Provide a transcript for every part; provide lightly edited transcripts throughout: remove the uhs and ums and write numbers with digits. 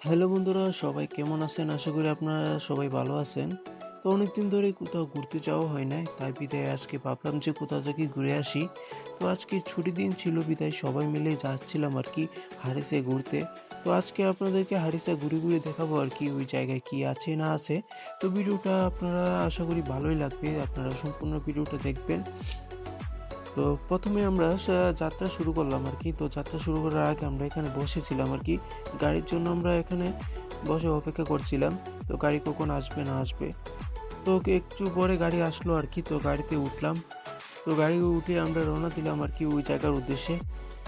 Hello বন্ধুরা, সবাই কেমন আছেন? আশা করি আপনারা সবাই ভালো আছেন। তো অনেকদিন ধরেই কোথাও ঘুরতে যাওয়া হয় নাই। তাই বিদায় আজকে ভাবলাম যে কোথাও থেকে ঘুরে আসি। তো আজকে ছুটির দিন ছিল বিদায় সবাই মিলে যাচ্ছিলাম আরকি হারিসে ঘুরতে। তো আজকে আপনাদেরকে হারিসে ঘুরে, ঘুরে দেখাবো আরকি ওই জায়গায় কি আছে না আছে। তো ভিডিওটা আপনারা আশা করি ভালোই লাগবে। আপনারা সম্পূর্ণ ভিডিওটা দেখবেন। তো ১ম এ আমরা যাত্রা শুরু করলাম আরকি। তো যাত্রা শুরু করার আগে আমরা এখানে বসেছিলাম আরকি। গাড়ির জন্য আমরা এখানে বসে অপেক্ষা করছিলাম। তো গাড়ি কখন আসবে না আসবে। তো একটু পরে গাড়ি আসলো আরকি। তো গাড়িতে উঠলাম। তো গাড়ি উঠে আমরা রওনা দিলাম আরকি ওই জায়গার উদ্দেশ্যে।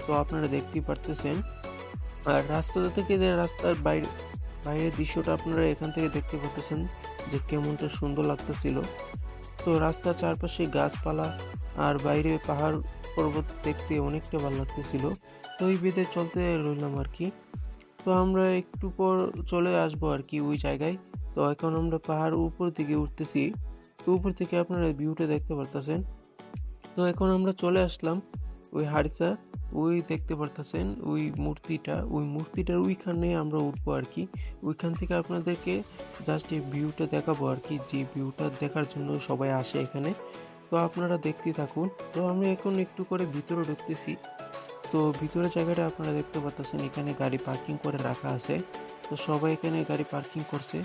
তো আপনারা দেখতেই পারতেছেন। আর রাস্তা থেকে যে রাস্তার বাইরের দৃশ্যটা আপনারা এখান থেকে দেখতে পারতেছেন যে কেমনটা সুন্দর লাগতেছিল। তো রাস্তার চারপাশে গাছপালা আর বাইরে পাহাড় পর্বত দেখতে অনেকটা ভালো লাগতেছিল। তো এই বেঁধে চলতে রইলাম আরকি। তো আমরা একটু পর চলে আসবো আরকি ওই জায়গায়। তো এখন আমরা পাহাড়ের উপর দিকে উঠতেছি। তো উপর থেকে আপনারা ভিউটা দেখতে পারতেছেন। তো এখন আমরা চলে আসলাম ওই হারিসা, ওই দেখতে পারতেছেন ওই মূর্তিটার ওইখানে আমরা উঠবো আরকি। ওইখান থেকে আপনাদেরকে জাস্ট এই ভিউটা দেখাবো আরকি, যে ভিউটা দেখার জন্য সবাই আসে এখানে। তো আপনারা দেখতেই থাকুন। তো আমরা এখন একটু করে ভিতরে ঢুকতেছি। তো ভিতরের জায়গাটা আপনারা দেখতে পারতেছেন, এখানে গাড়ি পার্কিং করে রাখা আছে। তো সবাই এখানে গাড়ি পার্কিং করছে।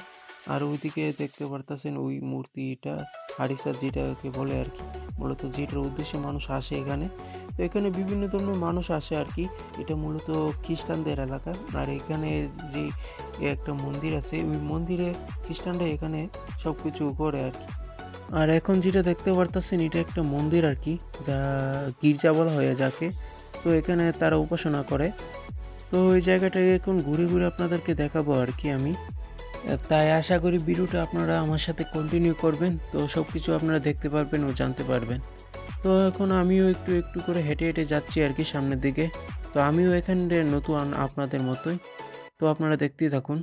আর ওইদিকে দেখতে পারতেছেন ওই মূর্তিটা, হারিসা যেটাকে বলে আরকি। মূলত যেটার উদ্দেশ্যে মানুষ আসে এখানে। তো এখানে বিভিন্ন ধরনের মানুষ আসে আরকি। এটা মূলত খ্রিস্টানদের এলাকা। আর এখানে যে একটা মন্দির আছে, ওই মন্দিরে খ্রিস্টানরা এখানে সবকিছু করে আরকি। আর এখন যেটা দেখতে পারতেছেন এটা একটা মন্দির আরকি, যা গির্জা বলা হয় যাকে। তো এখানে তারা উপাসনা করে। তো ওই জায়গাটাকে এখন ঘুরে, ঘুরে আপনাদেরকে দেখাবো আরকি আমি। তাই আশা করি ভিডিওটা আপনারা আমার সাথে কন্টিনিউ করবেন। তো সবকিছু আপনারা দেখতে পারবেন ও জানতে পারবেন। তো এখন আমিও একটু, একটু করে হেঁটে, হেঁটে যাচ্ছি আরকি সামনের দিকে। তো আমিও এখানে নতুন আপনাদের মতোই। তো আপনারা দেখতেই থাকুন।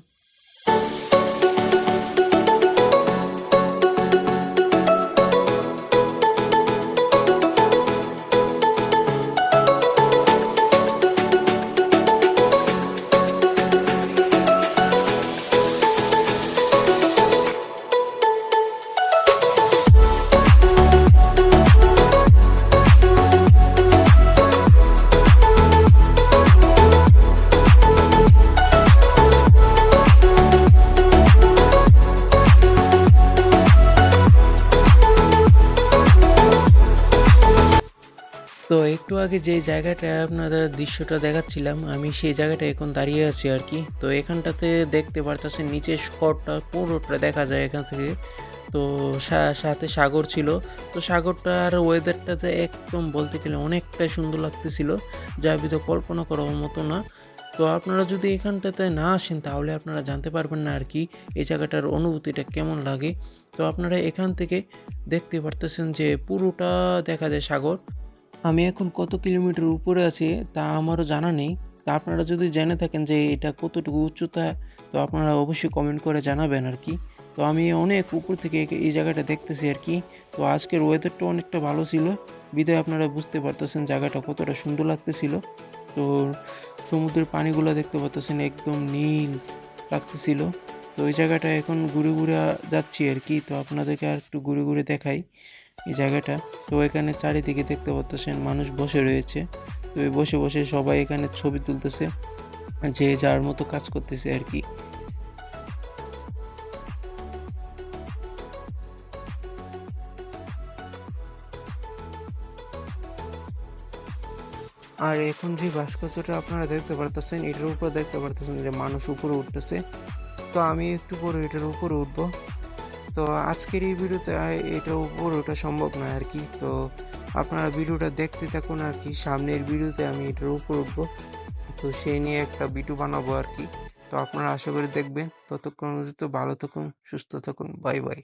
তো একটু আগে যে জায়গাটায় আপনাদের দৃশ্যটা দেখাচ্ছিলাম, আমি সেই জায়গাটায় এখন দাঁড়িয়ে আছি আরকি। তো এখানটাতে দেখতে পারতেছেন নিচের শহরটা পুরোটা দেখা যায় এখান থেকে। তো সাথে সাগর ছিল। তো সাগরটার ওয়েদারটাতে একদম বলতে গেলে অনেকটাই সুন্দর লাগতেছিল, যা ভিতর কল্পনা করার মতো না। তো আপনারা যদি এখানটাতে না আসেন তাহলে আপনারা জানতে পারবেন না আরকি এই জায়গাটার অনুভূতিটা কেমন লাগে। তো আপনারা এখান থেকে দেখতে পারতেছেন যে পুরোটা দেখা যায় সাগর। আমি এখন কত কিলোমিটার উপরে আছি তা আমারও জানা নেই। তা আপনারা যদি জেনে থাকেন যে এটা কতটুকু উচ্চতা, তো আপনারা অবশ্যই কমেন্ট করে জানাবেন আরকি। তো আমি অনেক উপর থেকে এই জায়গাটা দেখতেছি আরকি। তো আজকের ওয়েদারটা অনেকটা ভালো ছিল। বিধায় আপনারা বুঝতে পারতেছেন জায়গাটা কতটা সুন্দর লাগতেছিল। তো সমুদ্রের পানিগুলা দেখতে পারতেছেন একদম নীল লাগতেছিল। তো ওই জায়গাটা এখন ঘুরে, ঘুরে যাচ্ছি আরকি। তো আপনাদেরকে আরেকটু ঘুরে, ঘুরে দেখাই এই জায়গাটা। তো এখানে চারিদিকে দেখতে পারতেছেন মানুষ বসে রয়েছে। তো এই বসে, বসে সবাই এখানে ছবি তুলতেছে। যে যার মতো কাজ করতেছে আরকি। আর এখন যে ভাস্কর্যটা আপনারা দেখতে পারতেছেন, এটার উপর দেখতে পারতেছেন যে মানুষ উপরে উঠতেছে। তো আমি একটু পরে এটার উপরে উঠবো। তো আজকের এই ভিডিওতে এটার উপরে ওঠা সম্ভব নয় আরকি। তো আপনারা ভিডিওটা দেখতে থাকুন আরকি। সামনের ভিডিওতে আমি এটার উপর উঠবো। তো সেই নিয়ে একটা ভিডিও বানাবো আরকি। তো আপনারা আশা করি দেখবেন। ততক্ষণ পর্যন্ত ভালো থাকুন, সুস্থ থাকুন। Bye, by.